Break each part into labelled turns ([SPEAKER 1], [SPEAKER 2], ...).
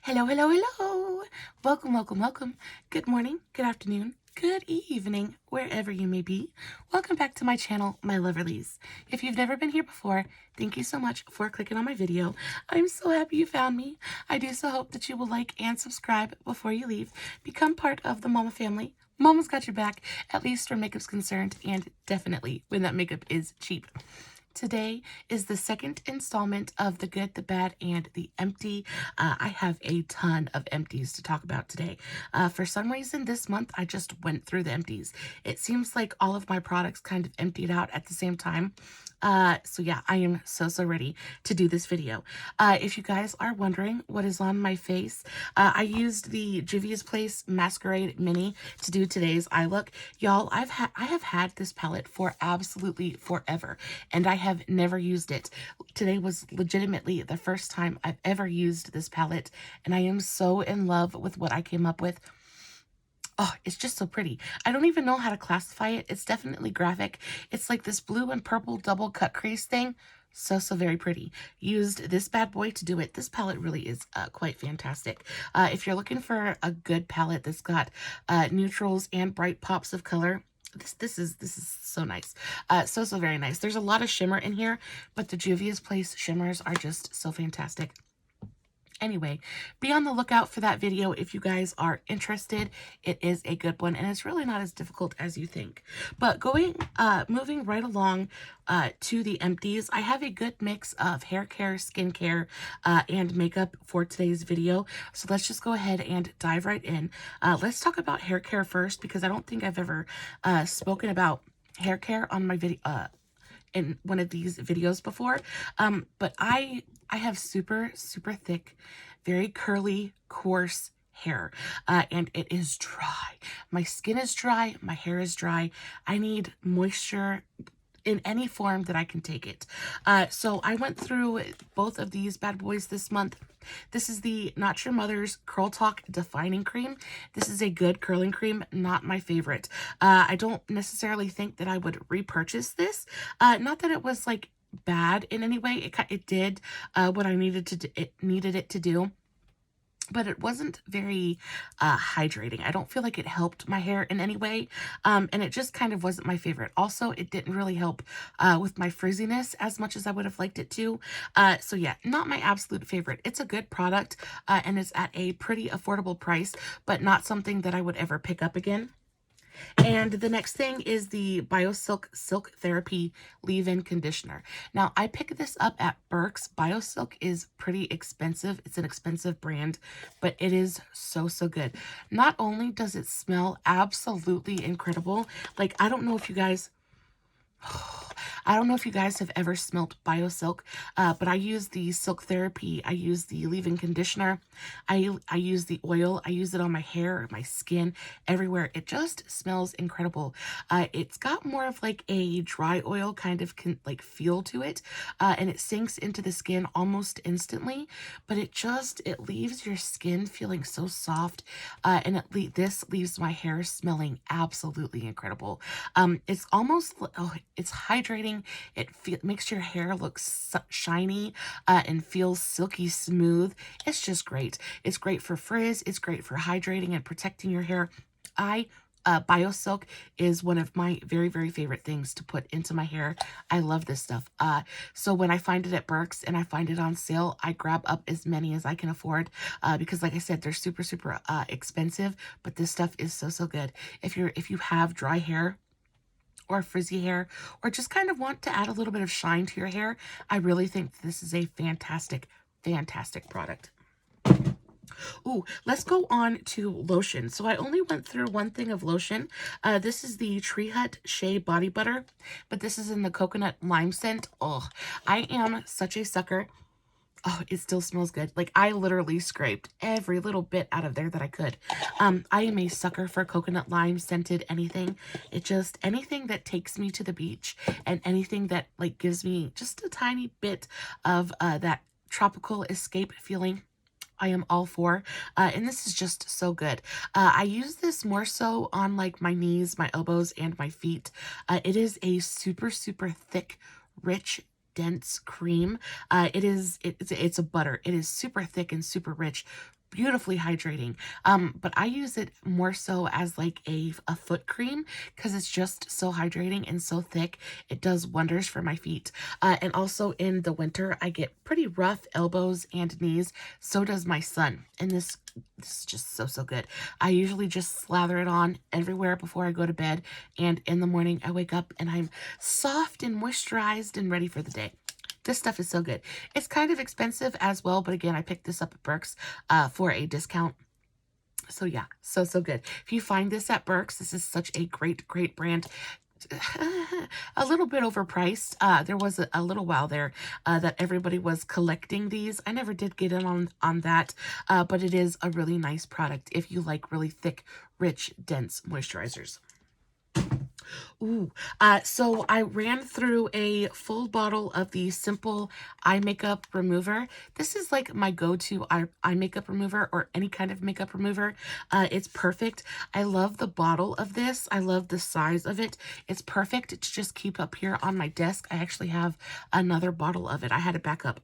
[SPEAKER 1] Hello, hello, hello. Welcome, welcome, welcome. Good morning, good afternoon, good evening, wherever you may be. Welcome back to my channel, My Loverlies. If you've never been here before, thank you so much for clicking on my video. I'm so happy you found me. I do so hope that you will like and subscribe before you leave. Become part of the Mama family. Mama's got your back, at least where makeup's concerned, and definitely when that makeup is cheap. Today is the second installment of The Good, the Bad, and the Empty. I have a ton of empties to talk about today. For some reason, this month I just went through the empties. It seems like all of my products kind of emptied out at the same time. So yeah, I am so ready to do this video. If you guys are wondering what is on my face, I used the Juvia's Place Masquerade Mini to do today's eye look. Y'all, I have had this palette for absolutely forever, and I have never used it. Today was legitimately the first time I've ever used this palette, and I am so in love with what I came up with. Oh, it's just so pretty. I don't even know how to classify it. It's definitely graphic. It's like this blue and purple double cut crease thing. So very pretty. Used this bad boy to do it. This palette really is quite fantastic. If you're looking for a good palette that's got neutrals and bright pops of color, this is so nice. So very nice. There's a lot of shimmer in here, but the Juvia's Place shimmers are just so fantastic. Anyway, be on the lookout for that video if you guys are interested. It is a good one, and it's really not as difficult as you think. But moving right along to the empties, I have a good mix of hair care, skincare, and makeup for today's video. So let's just go ahead and dive right in. Let's talk about hair care first, because I don't think I've ever spoken about hair care on my video in one of these videos before. But I have super thick, very curly, coarse hair, and it is dry. My skin is dry, my hair is dry. I need moisture in any form that I can take it. So I went through both of these bad boys this month. This is the Not Your Mother's Curl Talk Defining Cream. This is a good curling cream, not my favorite. I don't necessarily think that I would repurchase this. Not that it was like bad in any way. It did what I needed it to do, but it wasn't very hydrating. I don't feel like it helped my hair in any way, and it just kind of wasn't my favorite. Also, it didn't really help with my frizziness as much as I would have liked it to. So yeah, not my absolute favorite. It's a good product, and it's at a pretty affordable price, but not something that I would ever pick up again. And the next thing is the BioSilk Silk Therapy Leave-In Conditioner. Now, I picked this up at Burke's. BioSilk is pretty expensive. It's an expensive brand, but it is so good. Not only does it smell absolutely incredible, like, I don't know if you guys have ever smelled BioSilk, but I use the Silk Therapy. I use the leave-in conditioner. I use the oil. I use it on my hair, my skin, everywhere. It just smells incredible. It's got more of like a dry oil kind of like feel to it, and it sinks into the skin almost instantly, but it leaves your skin feeling so soft, and this leaves my hair smelling absolutely incredible. It's almost, it's hydrating. It makes your hair look shiny and feels silky smooth. It's just great. It's great for frizz. It's great for hydrating and protecting your hair. BioSilk is one of my very favorite things to put into my hair. I love this stuff. So when I find it at Burke's and I find it on sale, I grab up as many as I can afford, because like I said, they're super expensive, but this stuff is so good. If you have dry hair or frizzy hair, or just kind of want to add a little bit of shine to your hair, I really think this is a fantastic product. Ooh, let's go on to lotion. So I only went through one thing of lotion. This is the Tree Hut Shea Body Butter, but this is in the coconut lime scent. Oh, I am such a sucker. Oh, it still smells good. Like, I literally scraped every little bit out of there that I could. I am a sucker for coconut lime scented anything. Anything that takes me to the beach, and anything that like gives me just a tiny bit of that tropical escape feeling, I am all for. And this is just so good. I use this more so on like my knees, my elbows, and my feet. It is a super thick, rich, dense cream. It's a butter. It is super thick and super rich. beautifully hydrating. But I use it more so as like a foot cream because it's just so hydrating and so thick. It does wonders for my feet. And also in the winter, I get pretty rough elbows and knees. So does my son. And this is just so good. I usually just slather it on everywhere before I go to bed. And in the morning, I wake up and I'm soft and moisturized and ready for the day. This stuff is so good. It's kind of expensive as well, but again, I picked this up at Burke's for a discount. So yeah, so good. If you find this at Burke's, this is such a great brand. A little bit overpriced. There was a little while there that everybody was collecting these. I never did get in on that, but it is a really nice product if you like really thick, rich, dense moisturizers. Ooh, so I ran through a full bottle of the Simple Eye Makeup Remover. This is like my go-to eye makeup remover or any kind of makeup remover. It's perfect. I love the bottle of this. I love the size of it. It's perfect to just keep up here on my desk. I actually have another bottle of it. I had it back up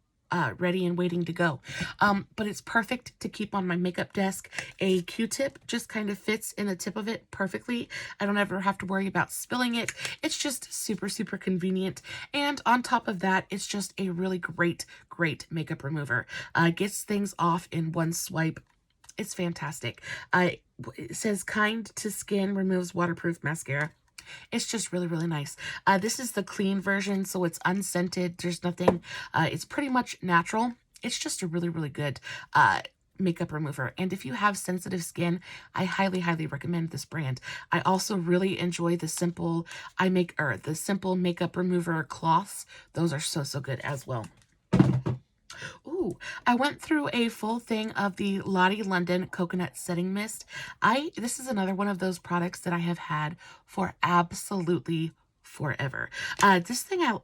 [SPEAKER 1] ready and waiting to go. But it's perfect to keep on my makeup desk. A Q-tip just kind of fits in the tip of it perfectly. I don't ever have to worry about spilling it. It's just super convenient. And on top of that, it's just a really great makeup remover. Gets things off in one swipe. It's fantastic. It says kind to skin, removes waterproof mascara. It's just really nice. This is the clean version, so it's unscented. There's nothing. It's pretty much natural. It's just a really good makeup remover. And if you have sensitive skin, I highly recommend this brand. I also really enjoy the Simple makeup remover cloths. Those are so good as well. Ooh, I went through a full thing of the Lottie London Coconut Setting Mist. This is another one of those products that I have had for absolutely forever. This thing I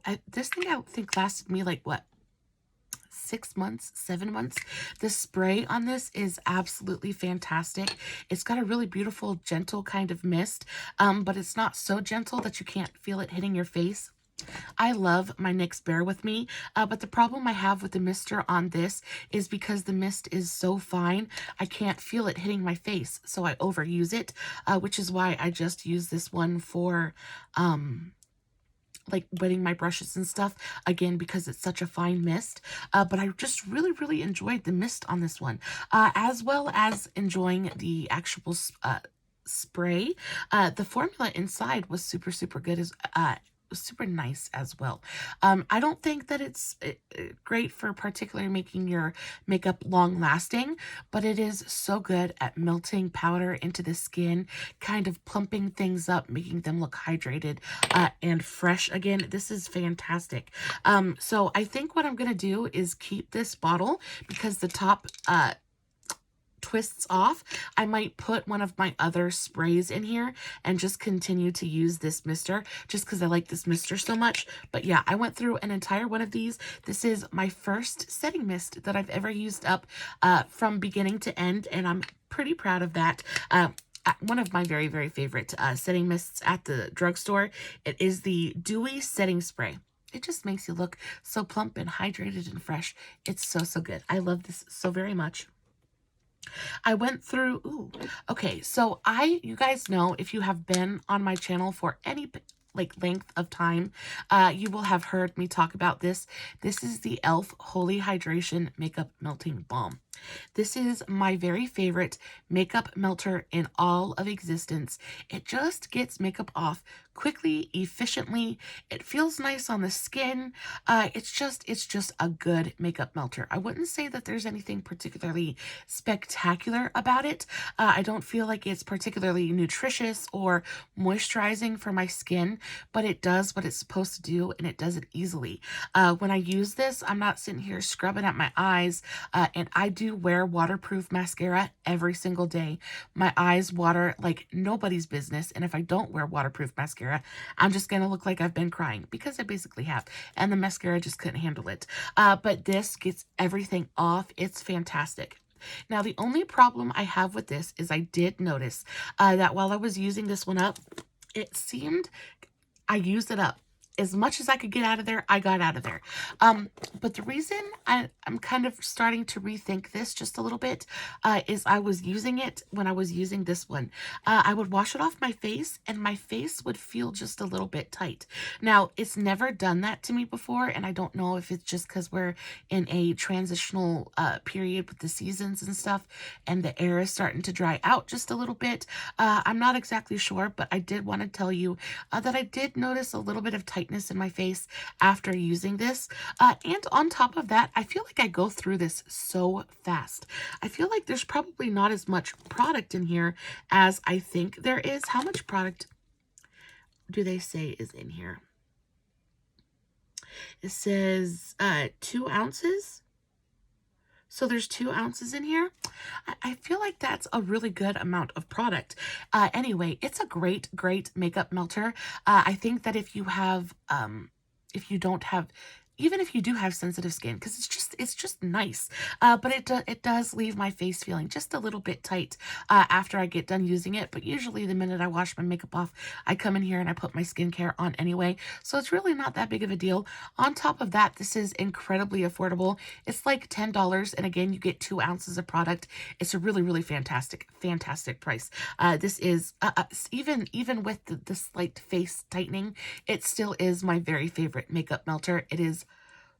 [SPEAKER 1] think lasted me like what, 6 months, 7 months. The spray on this is absolutely fantastic. It's got a really beautiful, gentle kind of mist, but it's not so gentle that you can't feel it hitting your face. I love my NYX Bear With Me, but the problem I have with the mister on this is because the mist is so fine, I can't feel it hitting my face, so I overuse it, which is why I just use this one for, like wetting my brushes and stuff, again, because it's such a fine mist. But I just really enjoyed the mist on this one, as well as enjoying the actual spray. The formula inside was super good as super nice as well. I don't think that it's great for particularly making your makeup long lasting, but it is so good at melting powder into the skin, kind of plumping things up, making them look hydrated and fresh again. This is fantastic. So I think what I'm gonna do is keep this bottle because the top twists off. I might put one of my other sprays in here and just continue to use this mister just because I like this mister so much. But yeah, I went through an entire one of these. This is my first setting mist that I've ever used up from beginning to end, and I'm pretty proud of that. One of my very favorite setting mists at the drugstore. It is the Dewy Setting Spray. It just makes you look so plump and hydrated and fresh. It's so good. I love this so very much. I went through, okay, so you guys know, if you have been on my channel for any like length of time, you will have heard me talk about this. This is the e.l.f. Holy Hydration Makeup Melting Balm. This is my very favorite makeup melter in all of existence. It just gets makeup off quickly, efficiently. It feels nice on the skin. It's just a good makeup melter. I wouldn't say that there's anything particularly spectacular about it. I don't feel like it's particularly nutritious or moisturizing for my skin, but it does what it's supposed to do, and it does it easily. When I use this, I'm not sitting here scrubbing at my eyes, and I do wear waterproof mascara every single day. My eyes water like nobody's business, and if I don't wear waterproof mascara, I'm just gonna look like I've been crying, because I basically have, and the mascara just couldn't handle it. But this gets everything off. It's fantastic. Now, the only problem I have with this is I did notice that while I was using this one up, it seemed I used it up as much as I could get out of there, I got out of there. But the reason I'm kind of starting to rethink this just a little bit is I was using it when I was using this one. I would wash it off my face and my face would feel just a little bit tight. Now, it's never done that to me before, and I don't know if it's just because we're in a transitional period with the seasons and stuff, and the air is starting to dry out just a little bit. I'm not exactly sure, but I did want to tell you that I did notice a little bit of tightness in my face after using this. And on top of that, I feel like I go through this so fast. I feel like there's probably not as much product in here as I think there is. How much product do they say is in here? It says 2 ounces. So there's 2 ounces in here. I feel like that's a really good amount of product. Anyway, it's a great, great makeup melter. I think that if you have, if you don't have, even if you do have sensitive skin, because it's just nice. But it does leave my face feeling just a little bit tight after I get done using it. But usually the minute I wash my makeup off, I come in here and I put my skincare on anyway. So it's really not that big of a deal. On top of that, this is incredibly affordable. It's like $10, and again, you get 2 ounces of product. It's a really, really fantastic, fantastic price. This is even with the slight face tightening, it still is my very favorite makeup melter. It is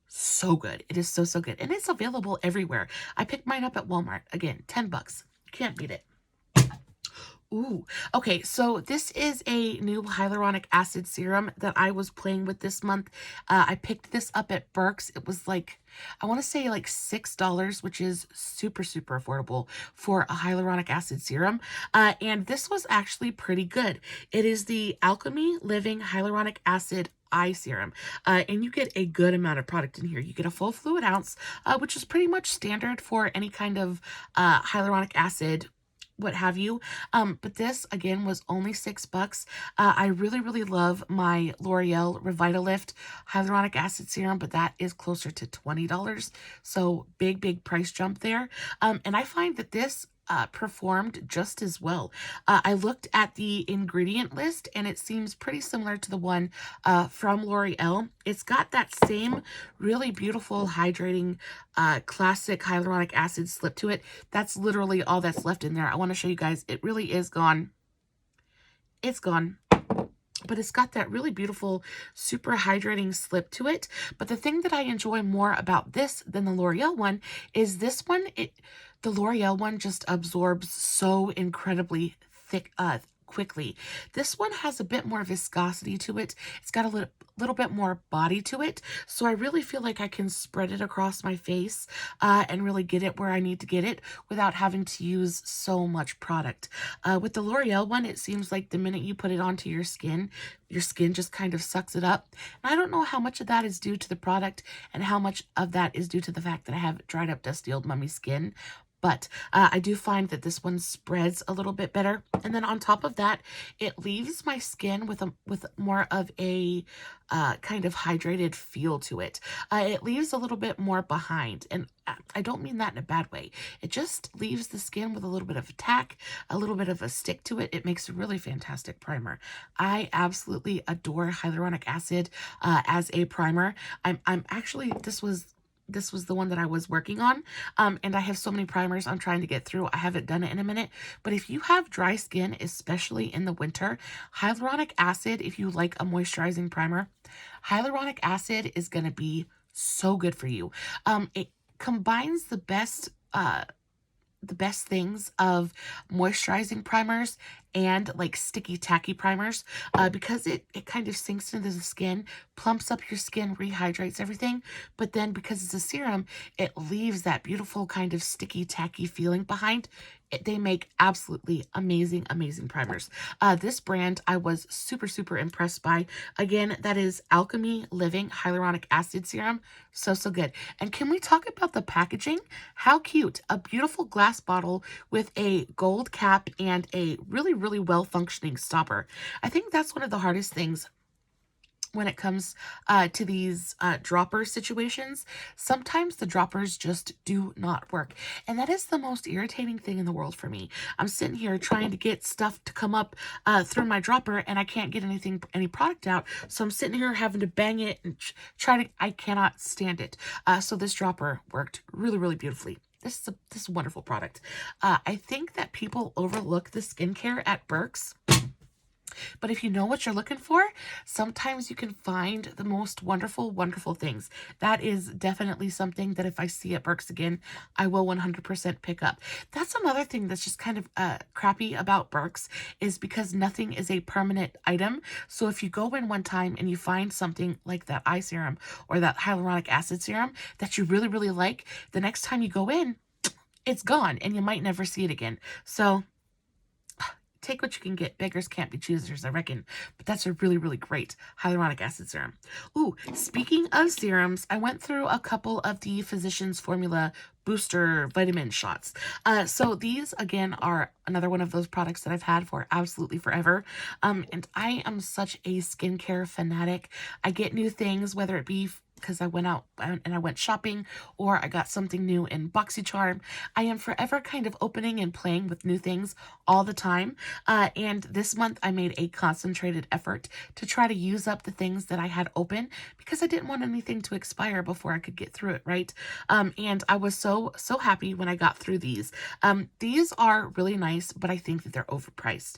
[SPEAKER 1] so good. It is so good, and it's available everywhere. I picked mine up at Walmart. Again, $10. Can't beat it. Ooh, okay, so this is a new hyaluronic acid serum that I was playing with this month. I picked this up at Burke's. It was like, I want to say like $6, which is super, super affordable for a hyaluronic acid serum. And this was actually pretty good. It is the Alchemy Living Hyaluronic Acid eye serum, and you get a good amount of product in here. You get a full fluid ounce, which is pretty much standard for any kind of hyaluronic acid, what have you. But this again was only $6. I really, really love my L'Oreal Revitalift hyaluronic acid serum, but that is closer to $20. So big price jump there. And I find that this performed just as well. I looked at the ingredient list and it seems pretty similar to the one from L'Oreal. It's got that same really beautiful hydrating classic hyaluronic acid slip to it. That's literally all that's left in there. I want to show you guys. It really is gone. It's gone. But it's got that really beautiful, super hydrating slip to it. But the thing that I enjoy more about this than the L'Oreal one is this one, the L'Oreal one just absorbs so incredibly thick, quickly. This one has a bit more viscosity to it. It's got a little bit more body to it. So I really feel like I can spread it across my face and really get it where I need to get it without having to use so much product. With the L'Oreal one, it seems like the minute you put it onto your skin just kind of sucks it up. And I don't know how much of that is due to the product and how much of that is due to the fact that I have dried up, dusty old mummy skin. But I do find that this one spreads a little bit better. And then on top of that, it leaves my skin with more of a kind of hydrated feel to it. It leaves a little bit more behind. And I don't mean that in a bad way. It just leaves the skin with a little bit of a tack, a little bit of a stick to it. It makes a really fantastic primer. I absolutely adore hyaluronic acid as a primer. I'm actually, this was the one that I was working on. And I have so many primers I'm trying to get through. I haven't done it in a minute. But if you have dry skin, especially in the winter, hyaluronic acid, if you like a moisturizing primer, hyaluronic acid is going to be so good for you. It combines the best things of moisturizing primers and like sticky tacky primers because it kind of sinks into the skin, plumps up your skin, rehydrates everything. But then because it's a serum, it leaves that beautiful kind of sticky tacky feeling behind. They make absolutely amazing primers. This brand I was super impressed by. Again, that is Alchemy Living Hyaluronic Acid Serum. So good. And can we talk about the packaging? How cute. A beautiful glass bottle with a gold cap and a really well functioning stopper. I think that's one of the hardest things when it comes to these dropper situations. Sometimes the droppers just do not work. And that is the most irritating thing in the world for me. I'm sitting here trying to get stuff to come up through my dropper, and I can't get any product out. So I'm sitting here having to bang it and I cannot stand it. So this dropper worked really, really beautifully. This is a wonderful product. I think that people overlook the skincare at Burke's. But if you know what you're looking for, sometimes you can find the most wonderful, wonderful things. That is definitely something that if I see at Burke's again, I will 100% pick up. That's another thing that's just kind of crappy about Burke's, is because nothing is a permanent item. So if you go in one time and you find something like that eye serum or that hyaluronic acid serum that you really, really like, the next time you go in, it's gone and you might never see it again. So take what you can get. Beggars can't be choosers, I reckon. But that's a really, really great hyaluronic acid serum. Ooh, speaking of serums, I went through a couple of the Physicians Formula booster vitamin shots. So these, again, are another one of those products that I've had for absolutely forever. And I am such a skincare fanatic. I get new things, whether it be because I went out and I went shopping, or I got something new in BoxyCharm. I am forever kind of opening and playing with new things all the time. And this month I made a concentrated effort to try to use up the things that I had open, because I didn't want anything to expire before I could get through it, right? And I was so happy when I got through these. These are really nice, but I think that they're overpriced.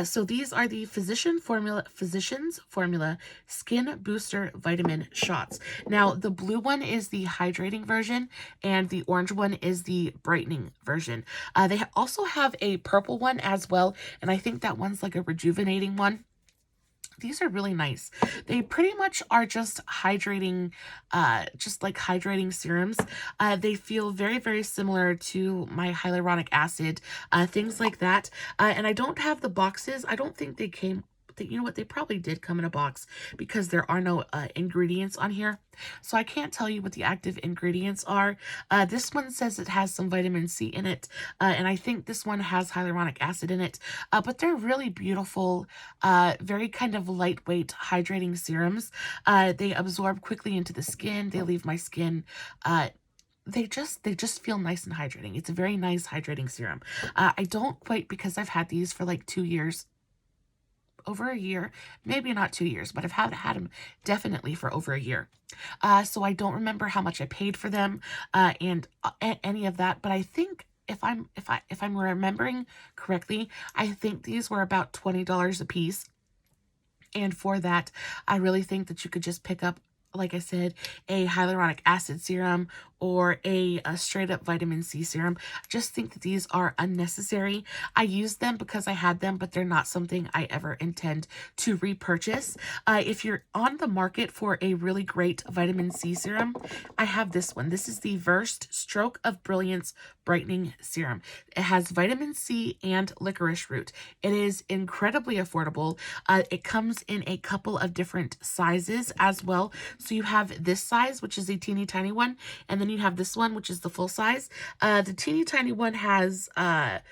[SPEAKER 1] So these are the Physicians Formula Skin Booster Vitamin Shots. Now, the blue one is the hydrating version, and the orange one is the brightening version. They also have a purple one as well, and I think that one's like a rejuvenating one. These are really nice. They pretty much are just hydrating, just like hydrating serums. They feel very, very similar to my hyaluronic acid, things like that. And I don't have the boxes. I don't think they came... You know what, they probably did come in a box, because there are no ingredients on here. So I can't tell you what the active ingredients are. This one says it has some vitamin C in it, and I think this one has hyaluronic acid in it. But they're really beautiful, very kind of lightweight hydrating serums. They absorb quickly into the skin. They leave my skin they just feel nice and hydrating. It's a very nice hydrating serum. I don't quite, because I've had these for like 2 years, over a year, maybe not 2 years, but I've had them definitely for over a year. So I don't remember how much I paid for them, and any of that, but I think if I'm remembering correctly, I think these were about $20 a piece. And for that, I really think that you could just pick up, like I said, a hyaluronic acid serum or a straight up vitamin C serum. I just think that these are unnecessary. I use them because I had them, but they're not something I ever intend to repurchase. If you're on the market for a really great vitamin C serum, I have this one. This is the Versed Stroke of Brilliance Brightening Serum. It has vitamin C and licorice root. It is incredibly affordable. It comes in a couple of different sizes as well. So you have this size, which is a teeny tiny one, and then you have this one, which is the full size. The teeny tiny one has about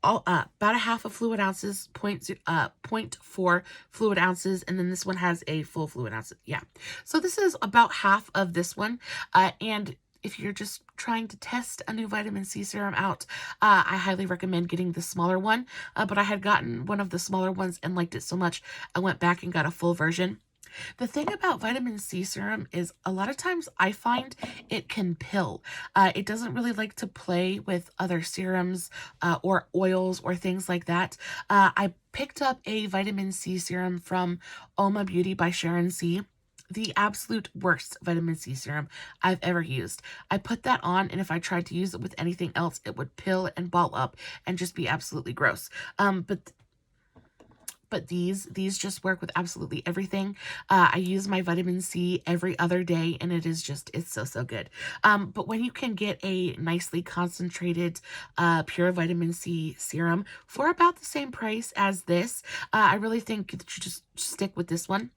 [SPEAKER 1] a half of fluid ounces, 0.4 fluid ounces, and then this one has a full fluid ounce. Yeah, so this is about half of this one, and if you're just trying to test a new vitamin C serum out, I highly recommend getting the smaller one. But I had gotten one of the smaller ones and liked it so much, I went back and got a full version. The thing about vitamin C serum is a lot of times I find it can pill. It doesn't really like to play with other serums or oils or things like that. I picked up a vitamin C serum from Oma Beauty by Sharon C. The absolute worst vitamin C serum I've ever used. I put that on, and if I tried to use it with anything else, it would pill and ball up and just be absolutely gross. But these just work with absolutely everything. I use my vitamin C every other day, and it's so good. But when you can get a nicely concentrated pure vitamin C serum for about the same price as this, I really think that you just stick with this one.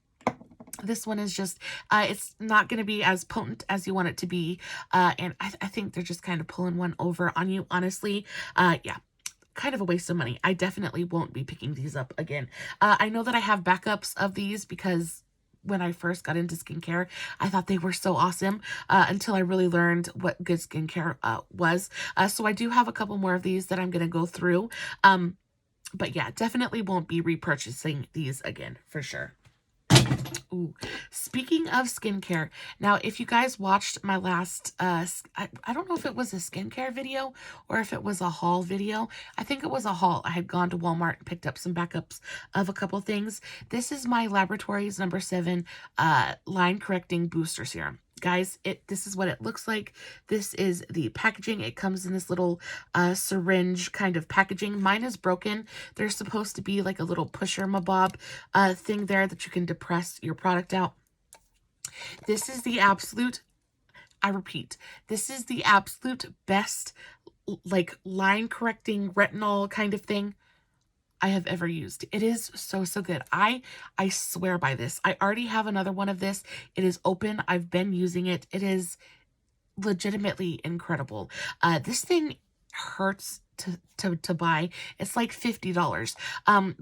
[SPEAKER 1] This one is just, it's not going to be as potent as you want it to be. And I think they're just kind of pulling one over on you, honestly. Yeah. Kind of a waste of money. I definitely won't be picking these up again. I know that I have backups of these because when I first got into skincare. I thought they were so awesome until I really learned what good skincare was. So I do have a couple more of these that I'm going to go through. But yeah, definitely won't be repurchasing these again for sure. Ooh, speaking of skincare, now if you guys watched my last, I don't know if it was a skincare video or if it was a haul video. I think it was a haul. I had gone to Walmart and picked up some backups of a couple things. This is my Laboratories number 7 line correcting booster serum. Guys, this is what it looks like. This is the packaging. It comes in this little syringe kind of packaging. Mine is broken. There's supposed to be like a little pusher mabob thing there that you can depress your product out. This is the absolute, I repeat, this is the absolute best like line correcting retinol kind of thing I have ever used. It is so good. I swear by this. I already have another one of this. It is open. I've been using it. It is legitimately incredible. This thing hurts to buy. It's like $50.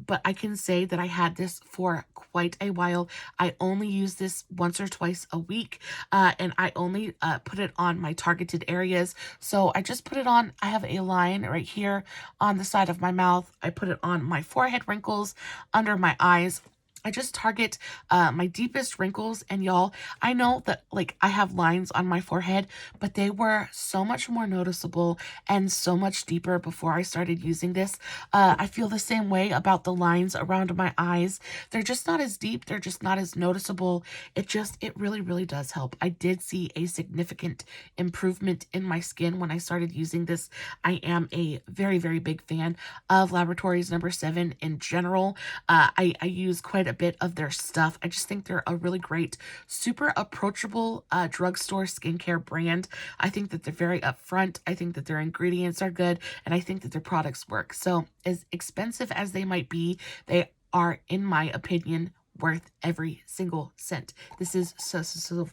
[SPEAKER 1] But I can say that I had this for quite a while. I only use this once or twice a week, and I only put it on my targeted areas. So I just put it on. I have a line right here on the side of my mouth. I put it on my forehead wrinkles, under my eyes. I just target my deepest wrinkles, and y'all, I know that like I have lines on my forehead, but they were so much more noticeable and so much deeper before I started using this. I feel the same way about the lines around my eyes. They're just not as deep. They're just not as noticeable. It really does help. I did see a significant improvement in my skin when I started using this. I am a very big fan of Laboratories number 7 in general. I use quite a bit of their stuff. I just think they're a really great, super approachable drugstore skincare brand. I think that they're very upfront. I think that their ingredients are good, and I think that their products work. So as expensive as they might be, they are, in my opinion, worth every single cent. This is so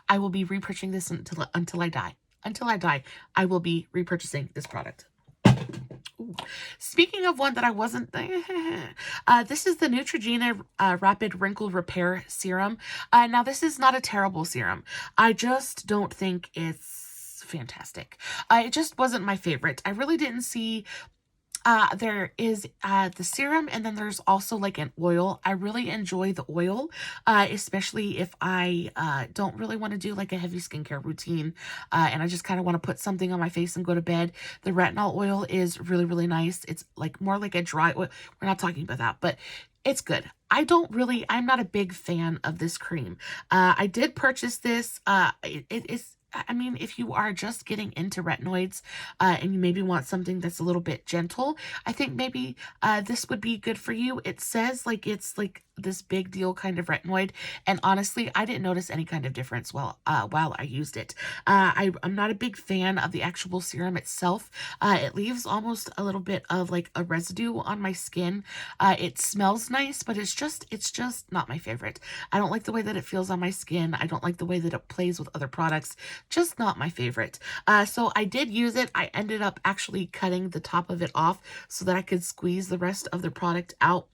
[SPEAKER 1] I will be repurchasing this until I die. Until I die, I will be repurchasing this product. Ooh. Speaking of one that I wasn't, this is the Neutrogena Rapid Wrinkle Repair Serum. Now, this is not a terrible serum. I just don't think it's fantastic. It just wasn't my favorite. I really didn't see there is the serum, and then there's also like an oil. I really enjoy the oil, especially if I don't really want to do like a heavy skincare routine, and I just kind of want to put something on my face and go to bed. The retinol oil is really nice. It's like more like a dry oil. We're not talking about that, but it's good. I'm not a big fan of this cream. I did purchase this. I mean, if you are just getting into retinoids and you maybe want something that's a little bit gentle, I think maybe this would be good for you. It says like it's like this big deal kind of retinoid, and honestly, I didn't notice any kind of difference while I used it. I'm not a big fan of the actual serum itself. It leaves almost a little bit of like a residue on my skin. It smells nice, but it's just not my favorite. I don't like the way that it feels on my skin. I don't like the way that it plays with other products. Just not my favorite. So I did use it. I ended up actually cutting the top of it off so that I could squeeze the rest of the product out.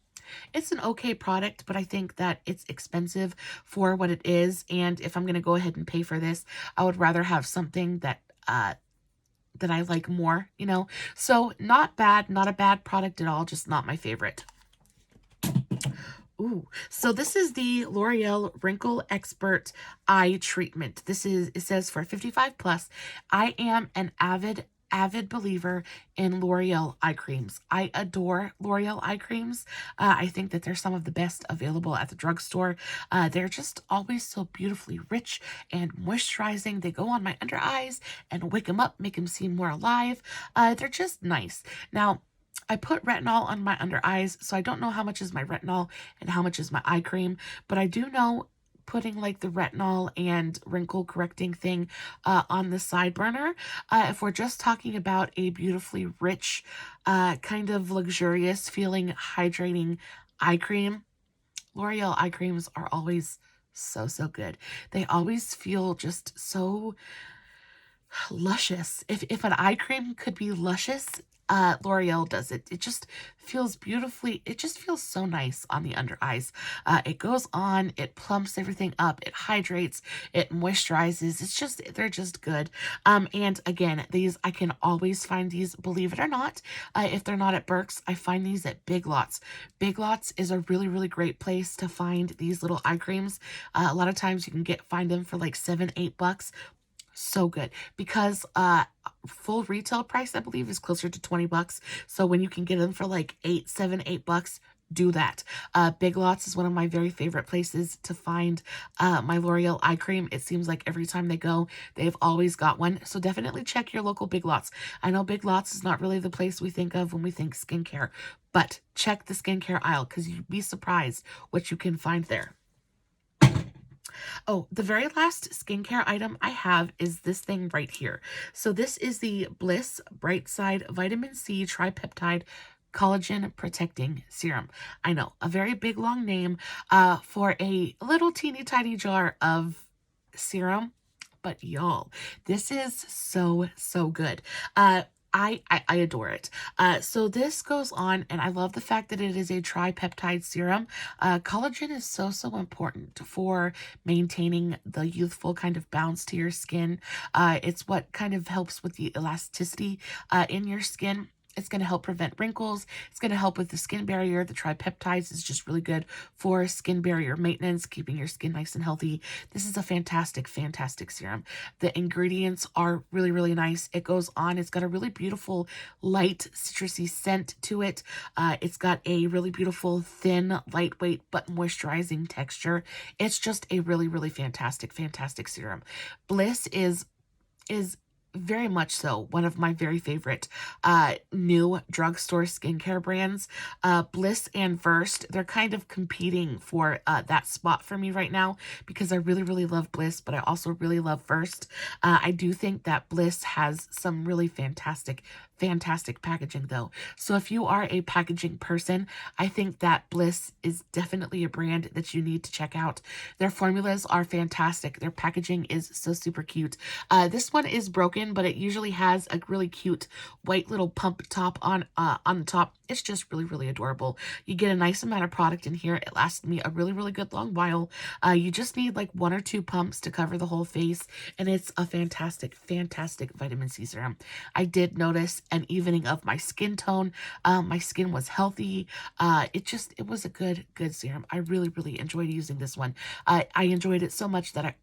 [SPEAKER 1] It's an okay product, but I think that it's expensive for what it is. And if I'm going to go ahead and pay for this, I would rather have something that I like more, you know? So not bad, not a bad product at all, just not my favorite. Ooh, so this is the L'Oreal Wrinkle Expert Eye Treatment. It says for 55 plus. I am an avid believer in L'Oreal eye creams. I adore L'Oreal eye creams. I think that they're some of the best available at the drugstore. They're just always so beautifully rich and moisturizing. They go on my under eyes and wake them up, make them seem more alive. They're just nice. Now, I put retinol on my under eyes, so I don't know how much is my retinol and how much is my eye cream, but I do know putting like the retinol and wrinkle correcting thing on the side burner. If we're just talking about a beautifully rich, kind of luxurious feeling, hydrating eye cream, L'Oreal eye creams are always so good. They always feel just so luscious. If an eye cream could be luscious, L'Oreal does it. It just feels beautifully, it just feels so nice on the under eyes. It goes on, it plumps everything up, it hydrates, it moisturizes. It's just, they're just good. And again, these, I can always find these, believe it or not. If they're not at Burke's, I find these at Big Lots. Big Lots is a really, really great place to find these little eye creams. A lot of times you can find them for like $7-8. So good, because full retail price I believe is closer to $20. So when you can get them for like $8 do that. Big Lots is one of my very favorite places to find my L'Oreal eye cream. It seems like every time they go, they've always got one. So definitely check your local Big Lots. I know Big Lots is not really the place we think of when we think skincare, but check the skincare aisle because you'd be surprised what you can find there. Oh, the very last skincare item I have is this thing right here. So this is the Bliss Brightside Vitamin C Tripeptide Collagen Protecting Serum. I know, a very big long name for a little teeny tiny jar of serum. But y'all, this is so, so good. I adore it. So this goes on, and I love the fact that it is a tripeptide serum. Collagen is so, so important for maintaining the youthful kind of bounce to your skin. It's what kind of helps with the elasticity in your skin. It's going to help prevent wrinkles. It's going to help with the skin barrier. The tripeptides is just really good for skin barrier maintenance, keeping your skin nice and healthy. This is a fantastic, fantastic serum. The ingredients are really, really nice. It goes on. It's got a really beautiful, light, citrusy scent to it. It's got a really beautiful, thin, lightweight, but moisturizing texture. It's just a really, really fantastic, fantastic serum. Bliss is very much so one of my very favorite new drugstore skincare brands. Bliss and Versed, they're kind of competing for that spot for me right now because I really, really love Bliss, but I also really love Versed. I do think that Bliss has some really fantastic packaging though. So if you are a packaging person, I think that Bliss is definitely a brand that you need to check out. Their formulas are fantastic. Their packaging is so super cute. This one is broken, but it usually has a really cute white little pump top on the top. It's just really, really adorable. You get a nice amount of product in here. It lasts me a really, really good long while. You just need like 1 or 2 pumps to cover the whole face, and it's a fantastic, fantastic vitamin C serum. I did notice an evening of my skin tone. My skin was healthy. It was a good serum. I really, really enjoyed using this one. I enjoyed it so much that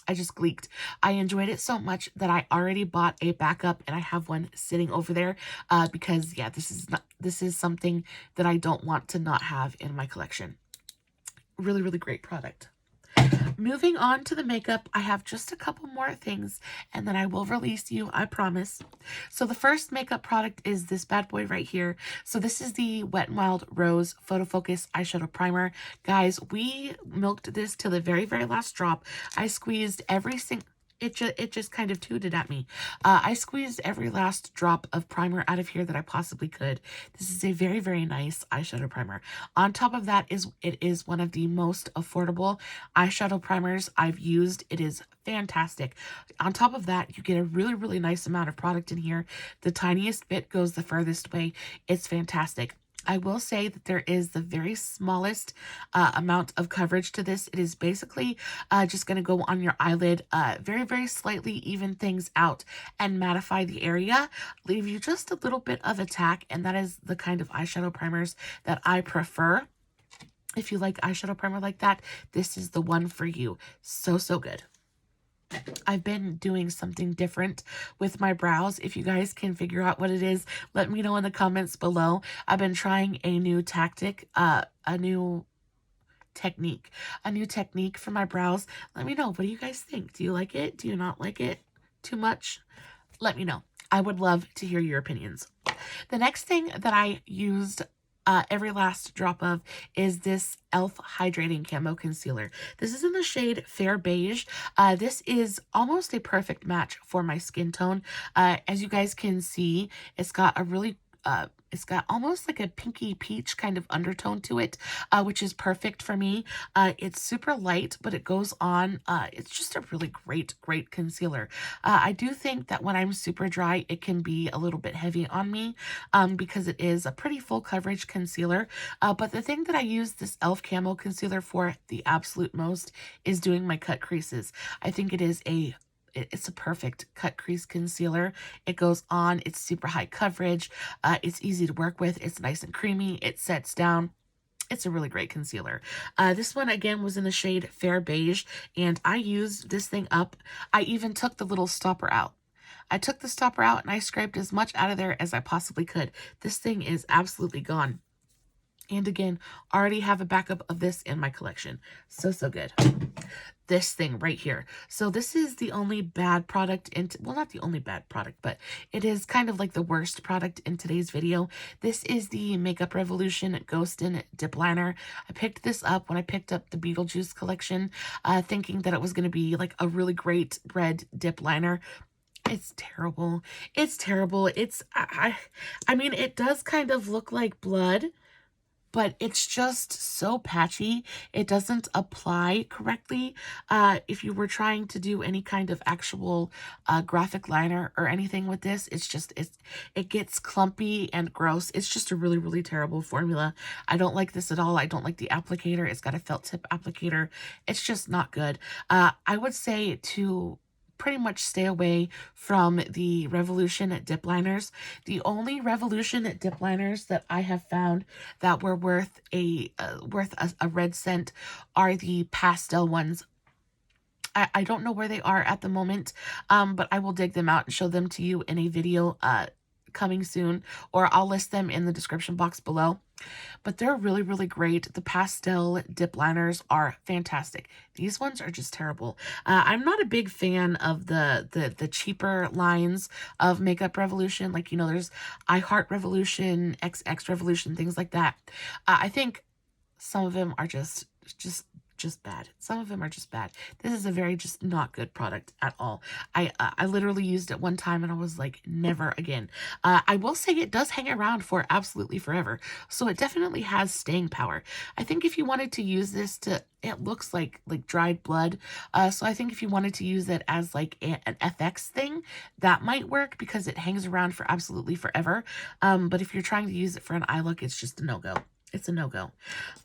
[SPEAKER 1] I just gleeked. I enjoyed it so much that I already bought a backup, and I have one sitting over there because yeah, this is something that I don't want to not have in my collection. Really, really great product. Moving on to the makeup, I have just a couple more things and then I will release you, I promise. So the first makeup product is this bad boy right here. So this is the Wet n Wild Rose Photo Focus Eyeshadow Primer. Guys, we milked this to the very, very last drop. I squeezed every single... It just kind of tooted at me. I squeezed every last drop of primer out of here that I possibly could. This is a very, very nice eyeshadow primer. On top of that, it is one of the most affordable eyeshadow primers I've used. It is fantastic. On top of that, you get a really, really nice amount of product in here. The tiniest bit goes the furthest way. It's fantastic. I will say that there is the very smallest amount of coverage to this. It is basically just going to go on your eyelid, very, very slightly even things out and mattify the area, leave you just a little bit of a tack, and that is the kind of eyeshadow primers that I prefer. If you like eyeshadow primer like that, this is the one for you. So, so good. I've been doing something different with my brows. If you guys can figure out what it is, let me know in the comments below. I've been trying a new tactic, a new technique for my brows. Let me know. What do you guys think? Do you like it? Do you not like it too much? Let me know. I would love to hear your opinions. The next thing that I used every last drop of is this e.l.f. Hydrating Camo Concealer. This is in the shade Fair Beige. This is almost a perfect match for my skin tone. As you guys can see, it's got a really It's got almost like a pinky peach kind of undertone to it, which is perfect for me. It's super light, but it goes on. It's just a really great concealer. I do think that when I'm super dry, it can be a little bit heavy on me because it is a pretty full coverage concealer. But the thing that I use this e.l.f. Camo Concealer for the absolute most is doing my cut creases. I think it's a perfect cut crease concealer. It goes on, it's super high coverage, it's easy to work with, it's nice and creamy, it sets down. It's a really great concealer. This one, again, was in the shade Fair Beige, and I used this thing up. I even took the little stopper out. I took the stopper out and I scraped as much out of there as I possibly could. This thing is absolutely gone. And again, already have a backup of this in my collection. So good. This thing right here. So this is the only bad product well, not the only bad product, but it is kind of like the worst product in today's video. This is the Makeup Revolution Ghostin' Dip Liner. I picked this up when I picked up the Beetlejuice collection, thinking that it was going to be like a really great red dip liner. It's terrible. It's terrible. I mean, it does kind of look like blood, but it's just so patchy. It doesn't apply correctly. If you were trying to do any kind of actual graphic liner or anything with this, it gets clumpy and gross. It's just a really terrible formula. I don't like this at all. I don't like the applicator. It's got a felt tip applicator. It's just not good. I would say to pretty much stay away from the Revolution dip liners. The only Revolution dip liners that I have found that were worth a red cent are the pastel ones. I don't know where they are at the moment, but I will dig them out and show them to you in a video coming soon, or I'll list them in the description box below. But they're really great. The pastel dip liners are fantastic. These ones are just terrible. I'm not a big fan of the cheaper lines of Makeup Revolution. Like, you know, there's I Heart Revolution, XX Revolution, things like that. I think some of them are just bad. Some of them are just bad. This is a very just not good product at all. I literally used it one time and I was like, never again. I will say it does hang around for absolutely forever. So it definitely has staying power. I think if you wanted to use this it looks like dried blood. So I think if you wanted to use it as like an FX thing, that might work because it hangs around for absolutely forever. But if you're trying to use it for an eye look, it's just a no-go. It's a no-go.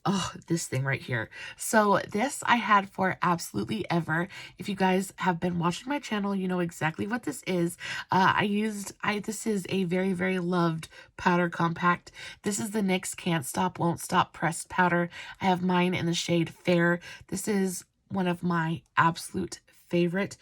[SPEAKER 1] Oh, this thing right here. So this I had for absolutely ever. If you guys have been watching my channel, you know exactly what this is. This is a very loved powder compact. This is the NYX Can't Stop, Won't Stop pressed powder. I have mine in the shade Fair. This is one of my absolute favorite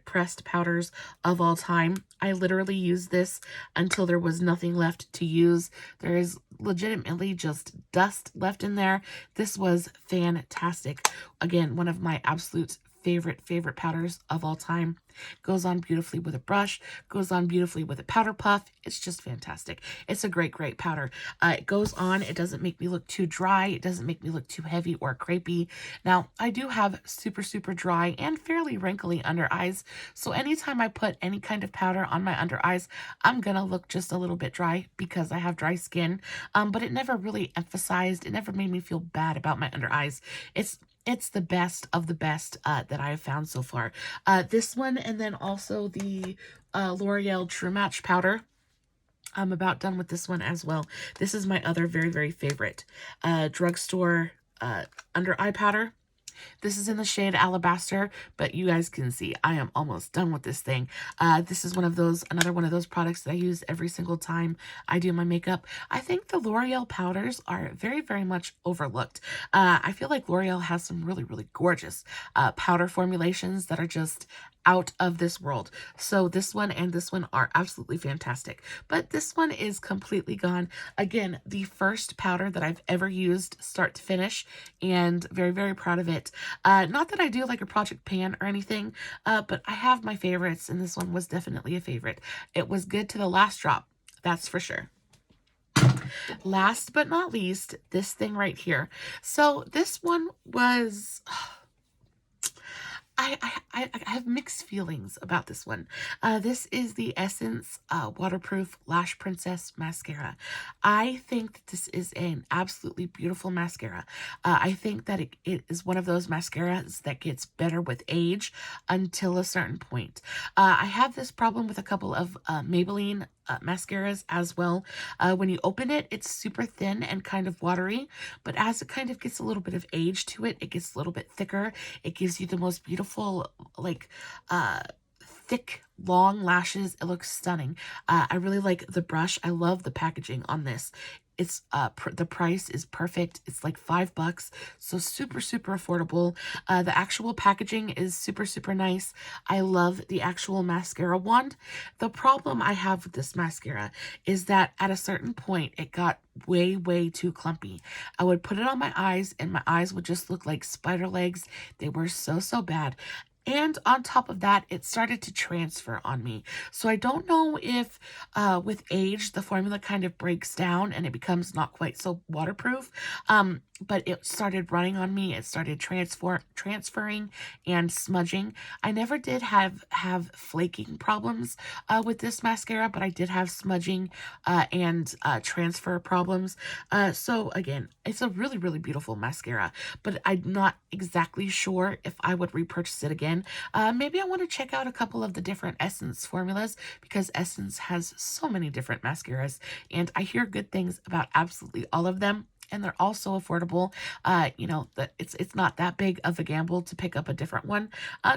[SPEAKER 1] pressed powders of all time. I literally used this until there was nothing left to use. There is legitimately just dust left in there. This was fantastic. Again, one of my absolute favorite powders of all time. Goes on beautifully with a brush, goes on beautifully with a powder puff. It's just fantastic. It's a great powder. It goes on, it doesn't make me look too dry, it doesn't make me look too heavy or crepey. Now, I do have super dry and fairly wrinkly under eyes, so anytime I put any kind of powder on my under eyes, I'm gonna look just a little bit dry because I have dry skin, but it never really emphasized, it never made me feel bad about my under eyes. It's the best of the best that I have found so far. This one, and then also the L'Oreal True Match powder. I'm about done with this one as well. This is my other very favorite drugstore under eye powder. This is in the shade Alabaster, but you guys can see I am almost done with this thing. This is another one of those products that I use every single time I do my makeup. I think the L'Oreal powders are very much overlooked. I feel like L'Oreal has some really gorgeous powder formulations that are just out of this world. So this one and this one are absolutely fantastic. But this one is completely gone. Again, the first powder that I've ever used start to finish, and very proud of it. Not that I do like a Project Pan or anything, but I have my favorites, and this one was definitely a favorite. It was good to the last drop, that's for sure. Last but not least, this thing right here. So this one was... I have mixed feelings about this one. This is the Essence Waterproof Lash Princess Mascara. I think that this is an absolutely beautiful mascara. I think that it is one of those mascaras that gets better with age until a certain point. I have this problem with a couple of Maybelline mascaras as well. When you open it, it's super thin and kind of watery, but as it kind of gets a little bit of age to it, it gets a little bit thicker. It gives you the most beautiful, like, thick, long lashes. It looks stunning. I really like the brush. I love the packaging on this. It's the price is perfect. It's like $5, so super super affordable. The actual packaging is super super nice. I love the actual mascara wand. The problem I have with this mascara is that at a certain point it got way too clumpy. I would put it on my eyes and my eyes would just look like spider legs. They were so bad. And on top of that, it started to transfer on me. So I don't know if with age, the formula kind of breaks down and it becomes not quite so waterproof. But it started running on me. It started transferring and smudging. I never did have flaking problems with this mascara, but I did have smudging and transfer problems. So again, it's a really beautiful mascara, but I'm not exactly sure if I would repurchase it again. Maybe I want to check out a couple of the different Essence formulas because Essence has so many different mascaras, and I hear good things about absolutely all of them. And they're also affordable. You know, that it's not that big of a gamble to pick up a different one.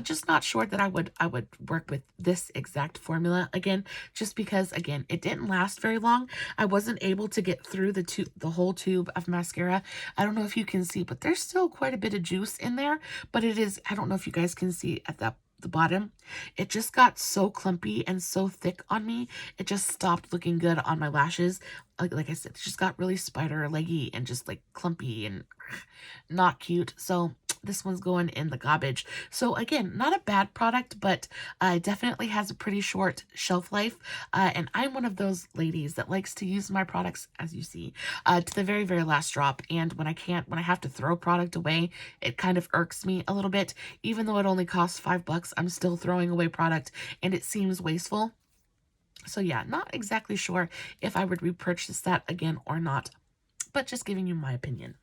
[SPEAKER 1] Just not sure that I would work with this exact formula again, just because again it didn't last very long. I wasn't able to get through the whole tube of mascara. I don't know if you can see, but there's still quite a bit of juice in there. But it is, I don't know if you guys can see at the bottom, it just got so clumpy and so thick on me. It just stopped looking good on my lashes. Like I said, it just got really spider leggy and just like clumpy and not cute. So this one's going in the garbage. So again, not a bad product, but definitely has a pretty short shelf life. And I'm one of those ladies that likes to use my products, as you see, to the very last drop. And when I have to throw product away, it kind of irks me a little bit. Even though it only costs $5, I'm still throwing away product and it seems wasteful. So yeah, not exactly sure if I would repurchase that again or not, but just giving you my opinion.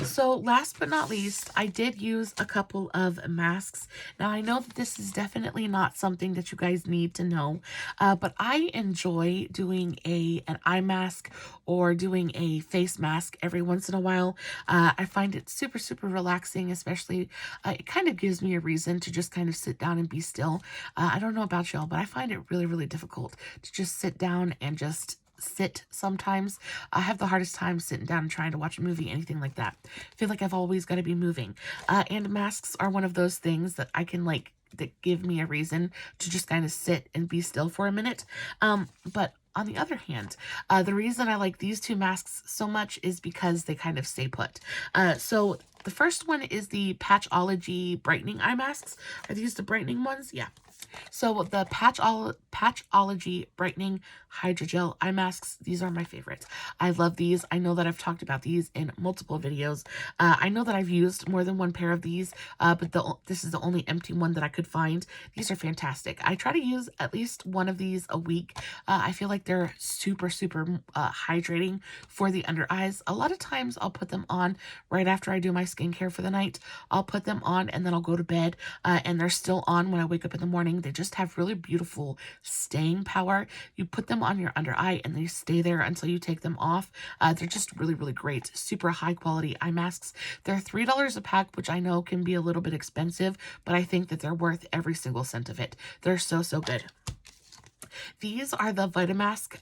[SPEAKER 1] So last but not least, I did use a couple of masks. Now I know that this is definitely not something that you guys need to know, but I enjoy doing an eye mask or doing a face mask every once in a while. I find it super relaxing, especially it kind of gives me a reason to just kind of sit down and be still. I don't know about y'all, but I find it really difficult to just sit down and just sit sometimes. I have the hardest time sitting down and trying to watch a movie, anything like that. I feel like I've always got to be moving. And masks are one of those things that I can like, that give me a reason to just kind of sit and be still for a minute. But on the other hand, the reason I like these two masks so much is because they kind of stay put. So the first one is the Patchology Brightening Eye Masks. Are these the brightening ones? Yeah. So the Patchology Brightening Hydrogel Eye Masks, these are my favorites. I love these. I know that I've talked about these in multiple videos. I know that I've used more than one pair of these, but this is the only empty one that I could find. These are fantastic. I try to use at least one of these a week. I feel like they're super hydrating for the under eyes. A lot of times I'll put them on right after I do my skincare for the night. I'll put them on and then I'll go to bed, and they're still on when I wake up in the morning. They just have really beautiful staying power. You put them on your under eye and they stay there until you take them off. They're just really great, super high quality eye masks. They're $3 a pack, which I know can be a little bit expensive, but I think that they're worth every single cent of it. They're so good. These are the Vitamask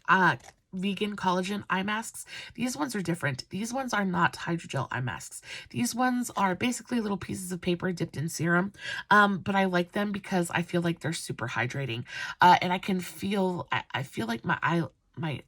[SPEAKER 1] vegan collagen eye masks. These ones are different. These ones are not hydrogel eye masks. These ones are basically little pieces of paper dipped in serum. But I like them because I feel like they're super hydrating. And I can feel, I feel like my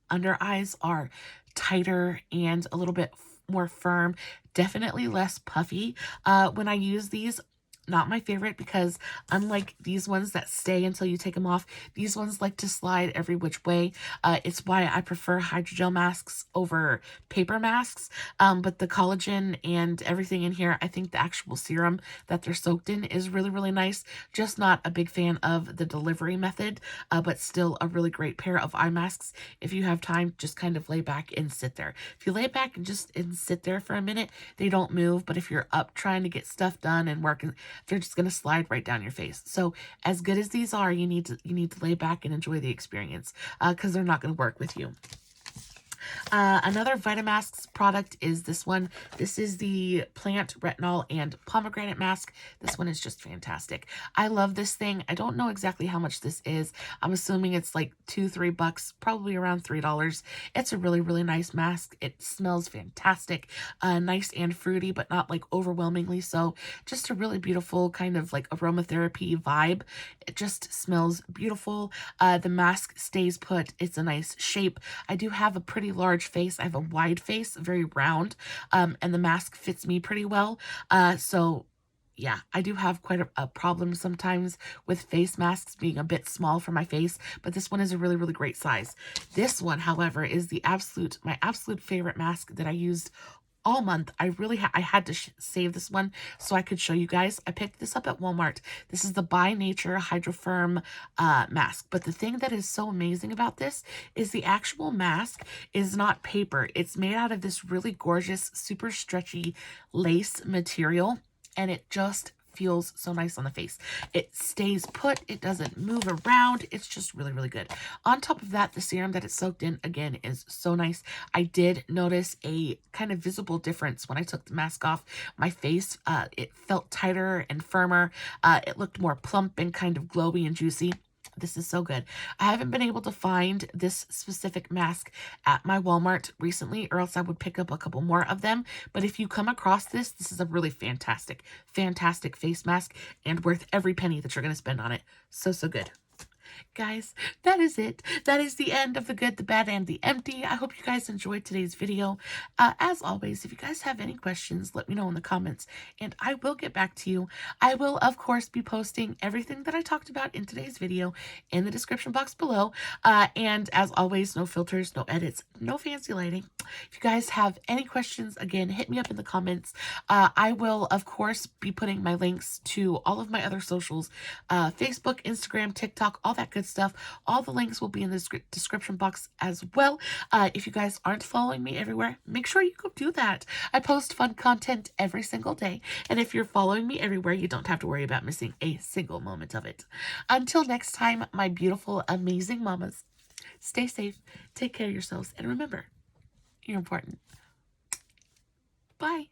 [SPEAKER 1] under eyes are tighter and a little bit more firm, definitely less puffy when I use these. not my favorite because unlike these ones that stay until you take them off, these ones like to slide every which way. It's why I prefer hydrogel masks over paper masks. But the collagen and everything in here, I think the actual serum that they're soaked in is really, really nice. Just not a big fan of the delivery method, but still a really great pair of eye masks. If you have time, just kind of lay back and sit there. If you lay back and just sit there for a minute, they don't move. But if you're up trying to get stuff done and working, they're just going to slide right down your face. So as good as these are, you need to lay back and enjoy the experience because they're not going to work with you. Another Vitamasks product is this one. This is the plant retinol and pomegranate mask. This one is just fantastic. I love this thing. I don't know exactly how much this is. I'm assuming it's like $2-3, probably around $3. It's a really, really nice mask. It smells fantastic, nice and fruity, but not like overwhelmingly so. Just a really beautiful kind of like aromatherapy vibe. It just smells beautiful. The mask stays put. It's a nice shape. I do have a pretty large face. I have a wide face, very round, and the mask fits me pretty well. So yeah, I do have quite a problem sometimes with face masks being a bit small for my face, but this one is a really, really great size. This one, however, is my absolute favorite mask that I used all month. I had to save this one so I could show you guys. I picked this up at Walmart. This is the By Nature Hydrofirm mask. But the thing that is so amazing about this is the actual mask is not paper. It's made out of this really gorgeous, super stretchy lace material, and it just feels so nice on the face. It stays put. It doesn't move around. It's just really, really good. On top of that, the serum that it's soaked in, again, is so nice. I did notice a kind of visible difference when I took the mask off. My face, it felt tighter and firmer. It looked more plump and kind of glowy and juicy. This is so good. I haven't been able to find this specific mask at my Walmart recently, or else I would pick up a couple more of them. But if you come across this, this is a really fantastic, fantastic face mask and worth every penny that you're going to spend on it. So, so good. Guys, that is it. That is the end of the good, the bad, and the empty. I hope you guys enjoyed today's video. As always, if you guys have any questions, let me know in the comments, and I will get back to you. I will, of course, be posting everything that I talked about in today's video in the description box below. And as always, no filters, no edits, no fancy lighting. If you guys have any questions, again, hit me up in the comments. I will, of course, be putting my links to all of my other socials, Facebook, Instagram, TikTok, all that good stuff. All the links will be in the description box as well. If you guys aren't following me everywhere, make sure you go do that. I post fun content every single day, and if you're following me everywhere, you don't have to worry about missing a single moment of it. Until next time, my beautiful, amazing mamas, stay safe, take care of yourselves, and remember, you're important. Bye.